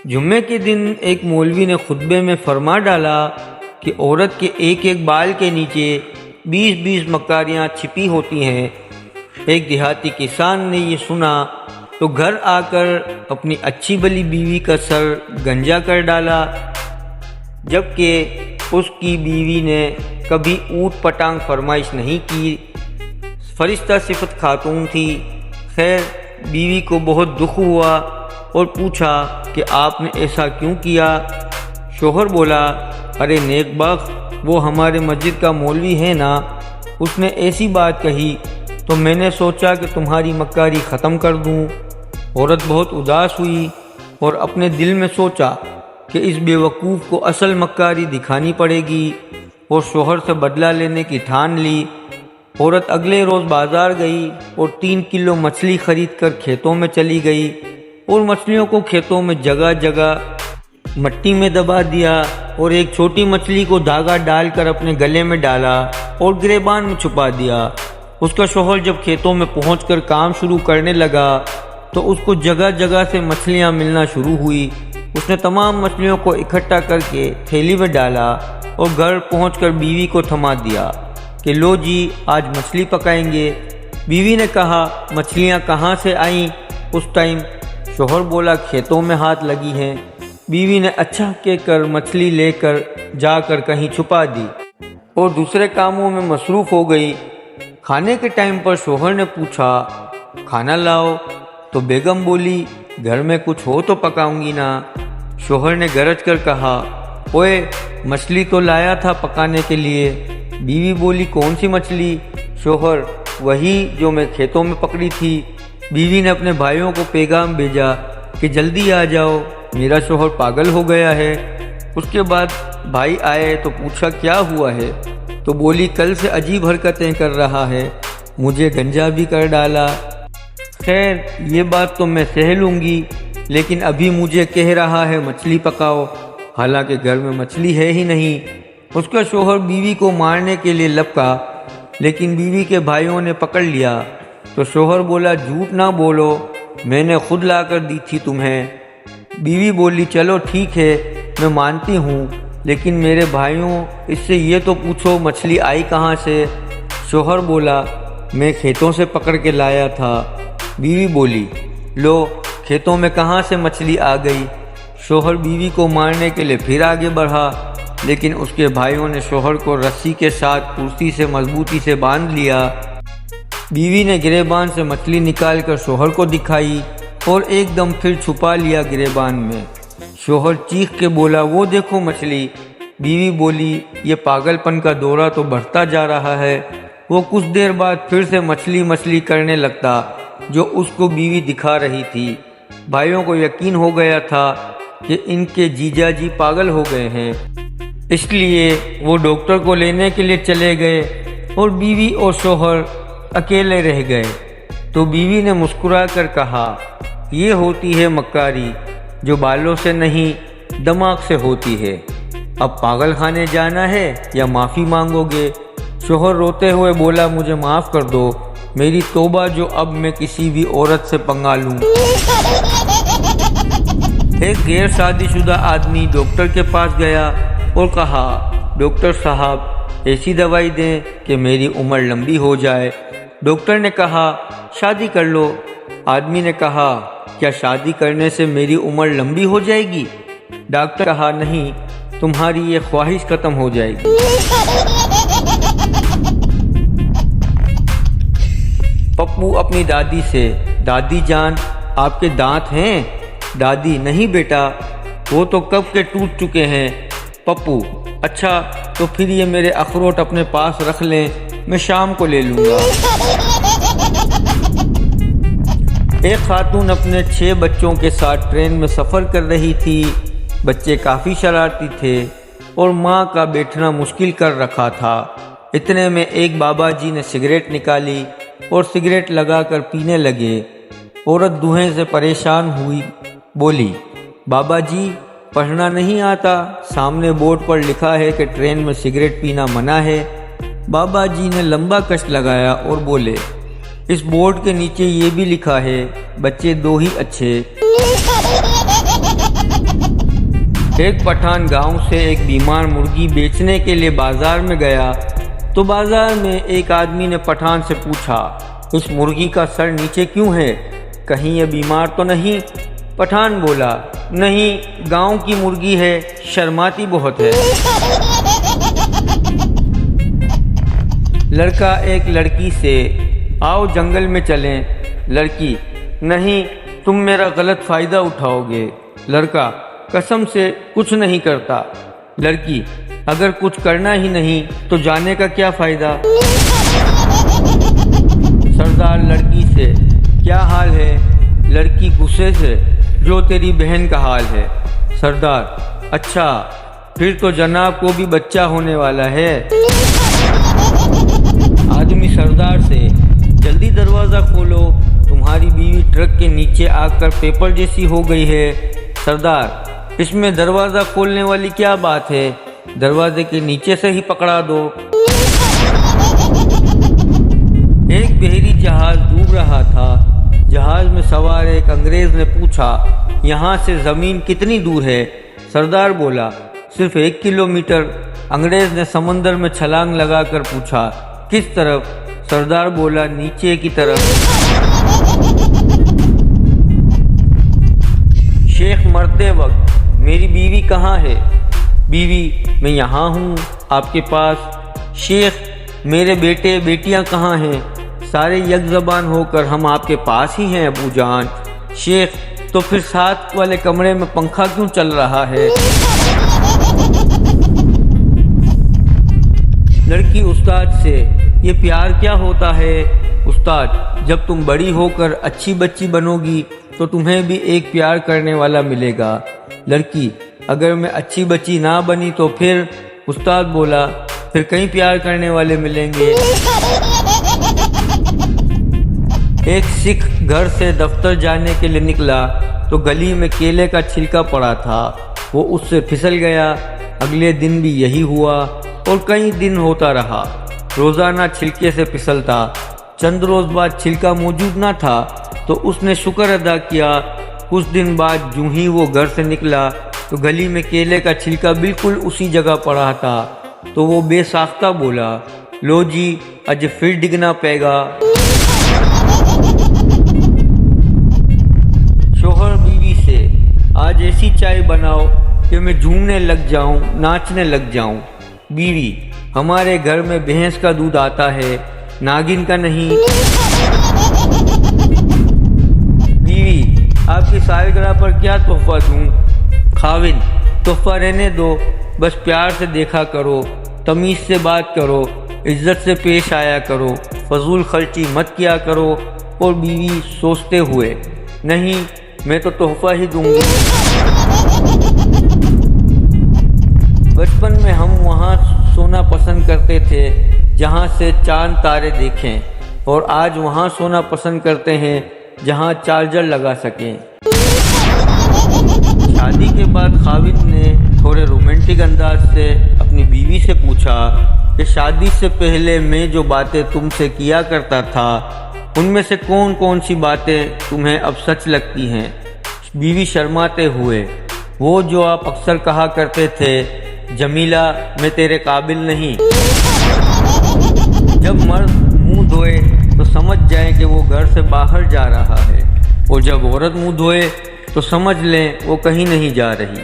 जुम्मे के दिन एक मौलवी ने खुतबे में फरमा डाला कि औरत के एक एक बाल के नीचे 20-20 मक्कारियाँ छिपी होती हैं। एक देहाती किसान ने ये सुना तो घर आकर अपनी अच्छी भली बीवी का सर गंजा कर डाला, जबकि उसकी बीवी ने कभी ऊट पटांग फरमाइश नहीं की। फरिश्ता सिफत खातून थी। खैर, बीवी को बहुत दुख हुआ और पूछा कि आपने ऐसा क्यों किया। शोहर बोला, अरे नेकबख्त, वो हमारे मस्जिद का मौलवी है ना, उसने ऐसी बात कही तो मैंने सोचा कि तुम्हारी मक्कारी ख़त्म कर दूं। औरत बहुत उदास हुई और अपने दिल में सोचा कि इस बेवकूफ़ को असल मक्कारी दिखानी पड़ेगी और शोहर से बदला लेने की ठान ली। औरत अगले रोज़ बाज़ार गई और 3 किलो मछली खरीद कर खेतों में चली गई और मछलियों को खेतों में जगह जगह मट्टी में दबा दिया और एक छोटी मछली को धागा डालकर अपने गले में डाला और गिरेबान में छुपा दिया। उसका शौहर जब खेतों में पहुंचकर काम शुरू करने लगा तो उसको जगह जगह से मछलियां मिलना शुरू हुई। उसने तमाम मछलियों को इकट्ठा करके थैली में डाला और घर पहुंचकर बीवी को थमा दिया कि लो जी, आज मछली पकाएंगे। बीवी ने कहा, मछलियां कहाँ से आईं? उस टाइम शौहर बोला, खेतों में हाथ लगी हैं। बीवी ने अच्छा कहकर मछली लेकर जाकर कहीं छुपा दी और दूसरे कामों में मसरूफ़ हो गई। खाने के टाइम पर शौहर ने पूछा, खाना लाओ? तो बेगम बोली, घर में कुछ हो तो पकाऊंगी ना। शौहर ने गरज कर कहा, ओए, मछली तो लाया था पकाने के लिए। बीवी बोली, कौन सी मछली? शौहर, वही जो मैं खेतों में पकड़ी थी। बीवी ने अपने भाइयों को पैगाम भेजा कि जल्दी आ जाओ, मेरा शौहर पागल हो गया है। उसके बाद भाई आए तो पूछा, क्या हुआ है? तो बोली, कल से अजीब हरकतें कर रहा है, मुझे गंजा भी कर डाला। खैर, ये बात तो मैं सह लूँगी, लेकिन अभी मुझे कह रहा है मछली पकाओ, हालांकि घर में मछली है ही नहीं। उसका शौहर बीवी को मारने के लिए लपका, लेकिन बीवी के भाइयों ने पकड़ लिया। तो शौहर बोला, झूठ ना बोलो, मैंने खुद लाकर दी थी तुम्हें। बीवी बोली, चलो ठीक है, मैं मानती हूँ, लेकिन मेरे भाइयों, इससे ये तो पूछो मछली आई कहाँ से? शौहर बोला, मैं खेतों से पकड़ के लाया था। बीवी बोली, लो, खेतों में कहाँ से मछली आ गई? शौहर बीवी को मारने के लिए फिर आगे बढ़ा, लेकिन उसके भाइयों ने शौहर को रस्सी के साथ कुर्सी से मजबूती से बांध लिया। बीवी ने गिरेबान से मछली निकालकर शौहर को दिखाई और एकदम फिर छुपा लिया गिरेबान में। शौहर चीख के बोला, वो देखो मछली। बीवी बोली, ये पागलपन का दौरा तो बढ़ता जा रहा है। वो कुछ देर बाद फिर से मछली मछली करने लगता, जो उसको बीवी दिखा रही थी। भाइयों को यकीन हो गया था कि इनके जीजाजी पागल हो गए हैं, इसलिए वो डॉक्टर को लेने के लिए चले गए और बीवी और शौहर अकेले रह गए। तो बीवी ने मुस्कुरा कर कहा, ये होती है मक्कारी, जो बालों से नहीं दिमाग से होती है। अब पागल खाने जाना है या माफ़ी मांगोगे? शौहर रोते हुए बोला, मुझे माफ़ कर दो, मेरी तौबा जो अब मैं किसी भी औरत से पंगा लूं। एक गैर शादीशुदा आदमी डॉक्टर के पास गया और कहा, डॉक्टर साहब, ऐसी दवाई दें कि मेरी उम्र लंबी हो जाए। डॉक्टर ने कहा, शादी कर लो। आदमी ने कहा, क्या शादी करने से मेरी उम्र लंबी हो जाएगी? डॉक्टर कहा, नहीं, तुम्हारी ये ख्वाहिश खत्म हो जाएगी। पप्पू अपनी दादी से, दादी जान, आपके दांत हैं? दादी, नहीं बेटा, वो तो कब के टूट चुके हैं। पप्पू, अच्छा, तो फिर ये मेरे अखरोट अपने पास रख लें, मैं शाम को ले लूँगा। एक खातून अपने 6 बच्चों के साथ ट्रेन में सफ़र कर रही थी। बच्चे काफ़ी शरारती थे और माँ का बैठना मुश्किल कर रखा था। इतने में एक बाबा जी ने सिगरेट निकाली और सिगरेट लगाकर पीने लगे। औरत धुएं से परेशान हुई, बोली, बाबा जी, पढ़ना नहीं आता? सामने बोर्ड पर लिखा है कि ट्रेन में सिगरेट पीना मना है। बाबा जी ने लंबा कष्ट लगाया और बोले, इस बोर्ड के नीचे ये भी लिखा है, बच्चे 2 ही अच्छे। एक पठान गांव से एक बीमार मुर्गी बेचने के लिए बाजार में गया तो बाजार में एक आदमी ने पठान से पूछा, इस मुर्गी का सर नीचे क्यों है, कहीं ये बीमार तो नहीं? पठान बोला, नहीं, गांव की मुर्गी है, शर्माती बहुत है। लड़का एक लड़की से, आओ जंगल में चलें। लड़की, नहीं, तुम मेरा गलत फ़ायदा उठाओगे। लड़का, कसम से कुछ नहीं करता। लड़की, अगर कुछ करना ही नहीं तो जाने का क्या फ़ायदा? सरदार लड़की से, क्या हाल है? लड़की गुस्से से, जो तेरी बहन का हाल है। सरदार, अच्छा, फिर तो जनाब को भी बच्चा होने वाला है। आदमी सरदार से, जल्दी दरवाज़ा खोलो, तुम्हारी बीवी ट्रक के नीचे आकर पेपर जैसी हो गई है। सरदार, इसमें दरवाज़ा खोलने वाली क्या बात है, दरवाजे के नीचे से ही पकड़ा दो। एक बहरी जहाज डूब रहा था। जहाज में सवार एक अंग्रेज ने पूछा, यहाँ से ज़मीन कितनी दूर है? सरदार बोला, सिर्फ 1 किलोमीटर। अंग्रेज ने समंदर में छलांग लगाकर पूछा, किस तरफ? सरदार बोला, नीचे की तरफ। शेख मरते वक्त, मेरी बीवी कहाँ है? बीवी, मैं यहाँ हूँ आपके पास। शेख, मेरे बेटे बेटियाँ कहाँ हैं? सारे यकज़बान होकर हम आपके पास ही हैं अबू जान। शेख, तो फिर साथ वाले कमरे में पंखा क्यों चल रहा है? लड़की उस्ताद से, ये प्यार क्या होता है? उस्ताद, जब तुम बड़ी होकर अच्छी बच्ची बनोगी तो तुम्हें भी एक प्यार करने वाला मिलेगा। लड़की, अगर मैं अच्छी बच्ची ना बनी तो फिर? उस्ताद बोला, फिर कई प्यार करने वाले मिलेंगे। एक सिख घर से दफ्तर जाने के लिए निकला तो गली में केले का छिलका पड़ा था। वो उससे फिसल गया। अगले दिन भी यही हुआ और कई दिन होता रहा। रोज़ाना छिलके से फिसलता। चंद रोज़ बाद छिलका मौजूद ना था तो उसने शुक्र अदा किया। कुछ दिन बाद जूं ही वो घर से निकला तो गली में केले का छिलका बिल्कुल उसी जगह पड़ा था। तो वो बेसाख्ता बोला, लो जी, अज फिर डिगना पेगा। शोहर बीवी से, आज ऐसी चाय बनाओ कि मैं झूमने लग जाऊं, नाचने लग जाऊं। बीवी, हमारे घर में भैंस का दूध आता है, नागिन का नहीं। बीवी, आपकी सालगिरह पर क्या तोहफा दूं? खाविन, तोहफा रहने दो, बस प्यार से देखा करो, तमीज़ से बात करो, इज्जत से पेश आया करो, फजूल खर्ची मत किया करो। और बीवी सोचते हुए, नहीं, मैं तो तोहफा ही दूंगी। बचपन में हम वहाँ सोना पसंद करते थे जहाँ से चांद तारे देखें, और आज वहाँ सोना पसंद करते हैं जहाँ चार्जर लगा सकें। शादी के बाद खाविद ने थोड़े रोमांटिक अंदाज से अपनी बीवी से पूछा कि शादी से पहले मैं जो बातें तुमसे किया करता था उनमें से कौन कौन सी बातें तुम्हें अब सच लगती हैं? बीवी शर्माते हुए, वो जो आप अक्सर कहा करते थे, जमीला, मैं तेरे काबिल नहीं। जब मर्द मुंह धोए तो समझ जाए कि वो घर से बाहर जा रहा है, और जब औरत मुंह धोए तो समझ लें वो कहीं नहीं जा रही।